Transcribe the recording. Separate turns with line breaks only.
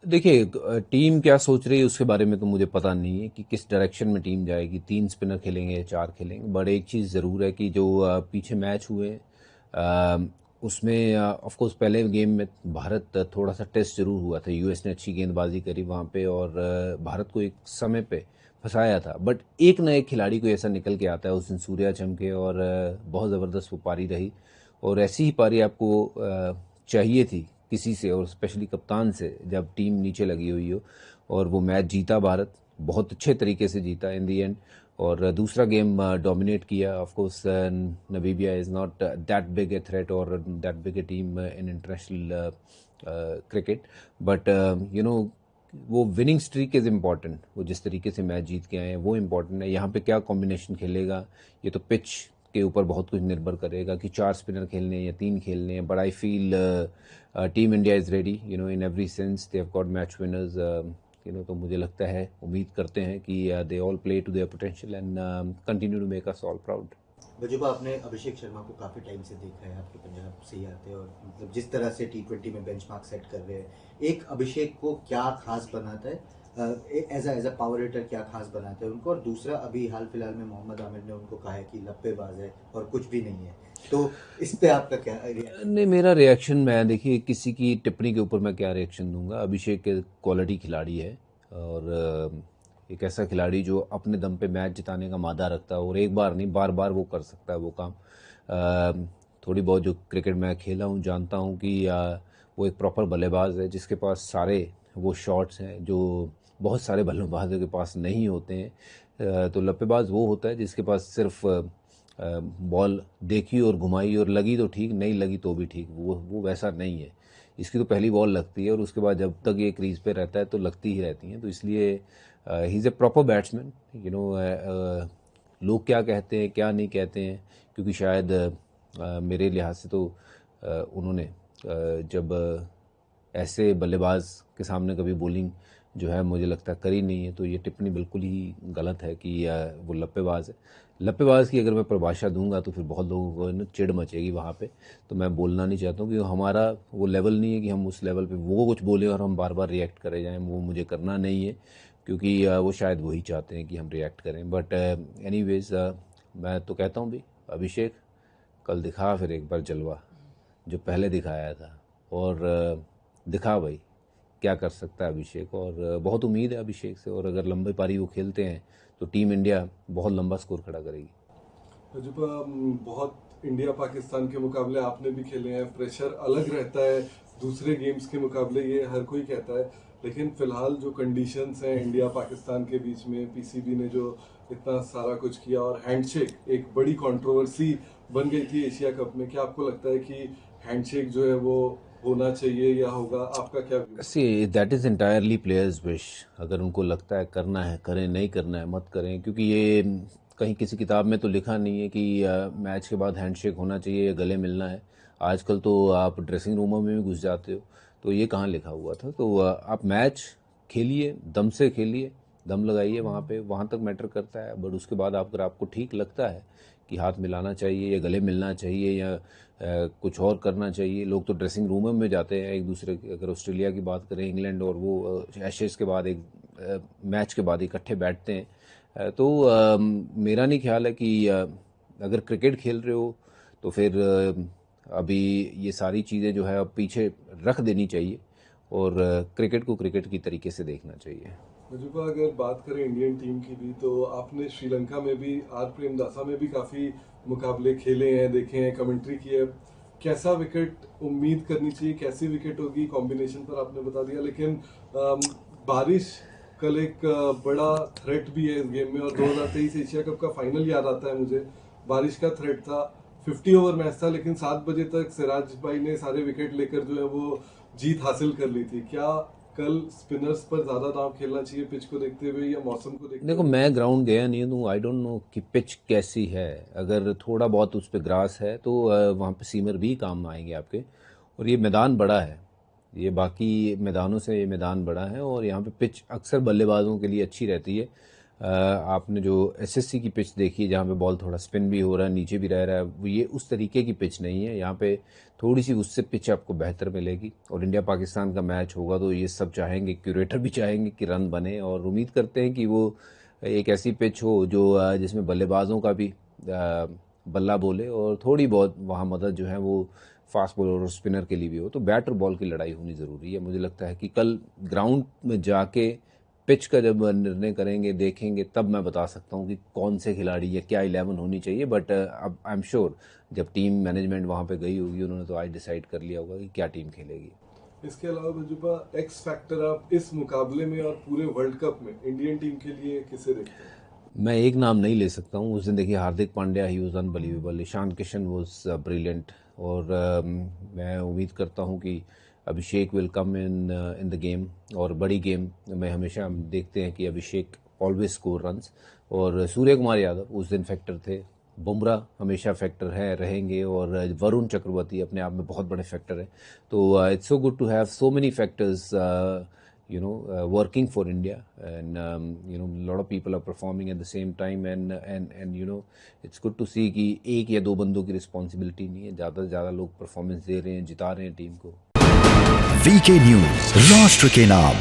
देखिए, टीम क्या सोच रही है उसके बारे में तो मुझे पता नहीं है कि किस डायरेक्शन में टीम जाएगी, 3 स्पिनर खेलेंगे या 4 खेलेंगे। बट एक चीज़ ज़रूर है कि जो पीछे मैच हुए उसमें ऑफ कोर्स पहले गेम में भारत थोड़ा सा टेस्ट ज़रूर हुआ था। यूएस ने अच्छी गेंदबाजी करी वहाँ पे और भारत को एक समय पे फंसाया था। बट एक ना एक खिलाड़ी को ऐसा निकल के आता है, उस दिन सूर्या चमके और बहुत ज़बरदस्त वो पारी रही। और ऐसी ही पारी आपको चाहिए थी किसी से, और स्पेशली कप्तान से, जब टीम नीचे लगी हुई हो। और वो मैच जीता भारत, बहुत अच्छे तरीके से जीता इन दी एंड। और दूसरा गेम डोमिनेट किया। Of course Namibia is not that big a threat और that big a team in international cricket. But वो विनिंग स्ट्रीक इज़ इम्पॉर्टेंट। वो जिस तरीके से मैच जीत के आए हैं वो इम्पॉर्टेंट है। यहाँ पे क्या कॉम्बिनेशन खेलेगा ये तो पिच के ऊपर बहुत कुछ निर्भर करेगा कि 4 स्पिनर खेलने हैं या 3 खेलने हैं। But I feel team India is ready, in every sense they have got match winners. तो मुझे लगता है, उम्मीद करते हैं कि they all play to their potential and continue to make us all proud.
वजूबा, आपने अभिषेक शर्मा को काफ़ी टाइम से देखा है, आपके पंजाब से ही आते हैं और मतलब जिस तरह से T20 में बेंचमार्क सेट कर रहे हैं, एक अभिषेक को क्या खास बनाता है, एज अ पावर हिटर क्या खास बनाता है उनको? और दूसरा, अभी हाल फिलहाल में मोहम्मद आमिर ने उनको कहा है कि लप्पेबाज है और कुछ भी नहीं है, तो इस पे आपका क्या रिएक्शन?
नहीं, मेरा रिएक्शन, मैं देखिए किसी की टिप्पणी के ऊपर मैं क्या रिएक्शन दूंगा। अभिषेक के क्वालिटी खिलाड़ी है और एक ऐसा खिलाड़ी जो अपने दम पे मैच जिताने का मादा रखता है और एक बार नहीं बार बार वो कर सकता है वो काम। थोड़ी बहुत जो क्रिकेट मैं खेला हूँ जानता हूँ कि वो एक प्रॉपर बल्लेबाज है जिसके पास सारे वो शॉट्स हैं जो बहुत सारे बल्लेबाजों के पास नहीं होते हैं। तो लप्पेबाज वो होता है जिसके पास सिर्फ बॉल देखी और घुमाई और लगी तो ठीक, नहीं लगी तो भी ठीक। वो वैसा नहीं है। इसकी तो पहली बॉल लगती है और उसके बाद जब तक ये क्रीज पे रहता है तो लगती ही रहती हैं। तो इसलिए he is a proper batsman. लोग क्या कहते हैं क्या नहीं कहते हैं, क्योंकि शायद मेरे लिहाज से तो उन्होंने जब ऐसे बल्लेबाज के सामने कभी बॉलिंग जो है मुझे लगता है करी नहीं है। तो ये टिप्पणी बिल्कुल ही गलत है कि वो लप्पेबाज है। लप्पेबाज की अगर मैं परिभाषा दूंगा तो फिर बहुत लोगों को ना चिढ़ मचेगी वहाँ पे। तो मैं बोलना नहीं चाहता हूँ कि हमारा वो लेवल नहीं है कि हम उस लेवल पे वो कुछ बोले और हम बार बार रिएक्ट करे जाएं। वो मुझे करना नहीं है, क्योंकि वो शायद वही चाहते हैं कि हम रिएक्ट करें। बट एनीवेज, मैं तो कहता हूँ भी, अभिषेक कल दिखा फिर एक बार जलवा जो पहले दिखाया था। और दिखा भाई क्या कर सकता है अभिषेक। और बहुत उम्मीद है अभिषेक से, और अगर लंबी पारी वो खेलते हैं तो टीम इंडिया बहुत लंबा स्कोर खड़ा करेगी।
जब बहुत इंडिया पाकिस्तान के मुकाबले आपने भी खेले हैं, प्रेशर अलग रहता है दूसरे गेम्स के मुकाबले, ये हर कोई कहता है। लेकिन फिलहाल जो कंडीशंस हैं इंडिया पाकिस्तान के बीच में, पीसीबी ने जो इतना सारा कुछ किया और हैंडशेक एक बड़ी कंट्रोवर्सी बन गई थी एशिया कप में, क्या आपको लगता है कि हैंडशेक जो है वो होना चाहिए या होगा? आपका क्या view?
See that is entirely players wish. अगर उनको लगता है करना है करें, नहीं करना है मत करें। क्योंकि ये कहीं किसी किताब में तो लिखा नहीं है कि मैच के बाद हैंडशेक होना चाहिए या गले मिलना है। आजकल तो आप ड्रेसिंग रूमों में भी घुस जाते हो, तो ये कहाँ लिखा हुआ था। तो आप मैच खेलिए, दम से खेलिए, दम लगाइए वहाँ पे, वहाँ तक मैटर करता है। बट उसके बाद अगर आपको ठीक लगता है कि हाथ मिलाना चाहिए या गले मिलना चाहिए या कुछ और करना चाहिए। लोग तो ड्रेसिंग रूम में जाते हैं एक दूसरे के, अगर ऑस्ट्रेलिया की बात करें, इंग्लैंड, और वो एशेज़ के बाद एक मैच के बाद इकट्ठे बैठते हैं। तो मेरा नहीं ख्याल है कि अगर क्रिकेट खेल रहे हो तो फिर अभी ये सारी चीज़ें जो है अब पीछे रख देनी चाहिए और क्रिकेट को क्रिकेट की तरीके से देखना चाहिए।
मुझको अगर बात करें इंडियन टीम की भी, तो आपने श्रीलंका में भी, आर प्रेमदासा में भी काफ़ी मुकाबले खेले हैं, देखे हैं, कमेंट्री की है। कैसा विकेट उम्मीद करनी चाहिए, कैसी विकेट होगी, कॉम्बिनेशन पर आपने बता दिया। लेकिन बारिश कल एक बड़ा थ्रेट भी है इस गेम में, और 2023 एशिया कप का फाइनल याद आता है मुझे, बारिश का थ्रेट था। 50 ओवर मैच था लेकिन 7 बजे तक सिराज भाई ने सारे विकेट लेकर जो है वो जीत हासिल कर ली थी। क्या कल स्पिनर्स पर ज्यादा दाव खेलना चाहिए पिच को देखते हुए या मौसम को देखते
देखो,
हुए?
मैं ग्राउंड गया नहीं हूँ, आई डोंट नो कि पिच कैसी है। अगर थोड़ा बहुत उस पर ग्रास है तो वहाँ पे सीमर भी काम आएंगे आपके। और ये मैदान बड़ा है, ये बाकी मैदानों से ये मैदान बड़ा है और यहाँ पे पिच अक्सर बल्लेबाजों के लिए अच्छी रहती है। आपने जो एसएससी की पिच देखी है जहाँ पे बॉल थोड़ा स्पिन भी हो रहा है, नीचे भी रह रहा है, वो ये उस तरीके की पिच नहीं है। यहाँ पे थोड़ी सी उससे पिच आपको बेहतर मिलेगी। और इंडिया पाकिस्तान का मैच होगा तो ये सब चाहेंगे, क्यूरेटर भी चाहेंगे कि रन बने, और उम्मीद करते हैं कि वो एक ऐसी पिच हो जो जिसमें बल्लेबाजों का भी बल्ला बोले, और थोड़ी बहुत वहाँ मदद जो है वो फास्ट बॉलर और स्पिनर के लिए भी हो। तो बैट और बॉल की लड़ाई होनी ज़रूरी है। मुझे लगता है कि कल ग्राउंड में जाके पिच का जब निर्णय करेंगे, देखेंगे, तब मैं बता सकता हूँ कि कौन से खिलाड़ी या क्या 11 होनी चाहिए। बट अब आई एम श्योर जब टीम मैनेजमेंट वहाँ पे गई होगी, उन्होंने तो आज डिसाइड कर लिया होगा कि क्या टीम खेलेगी।
इसके अलावा मंजूबा, एक्स फैक्टर आप इस मुकाबले में और पूरे वर्ल्ड कप में इंडियन टीम के लिए किसे देखते हैं?
मैं एक नाम नहीं ले सकता हूँ। उस दिन देखिए Hardik Pandya, he was unbelievable, Ishan Kishan was brilliant, और मैं उम्मीद करता हूँ कि Abhishek will come in the game. और बड़ी गेम में हमेशा हम देखते हैं कि अभिषेक ऑलवेज स्कोर रन्स, और सूर्य कुमार यादव उस दिन फैक्टर थे, बुमराह हमेशा फैक्टर है, रहेंगे, और वरुण चक्रवर्ती अपने आप में बहुत बड़े फैक्टर हैं। तो it's so good to have so many factors working for India, and a lot of people are performing at the same time, and it's good to see कि एक या दो बंदों की रिस्पॉन्सिबिलिटी नहीं है, ज़्यादा से ज़्यादा लोग परफॉर्मेंस दे रहे हैं, जिता रहे हैं टीम को।
वीके न्यूज, राष्ट्र के नाम।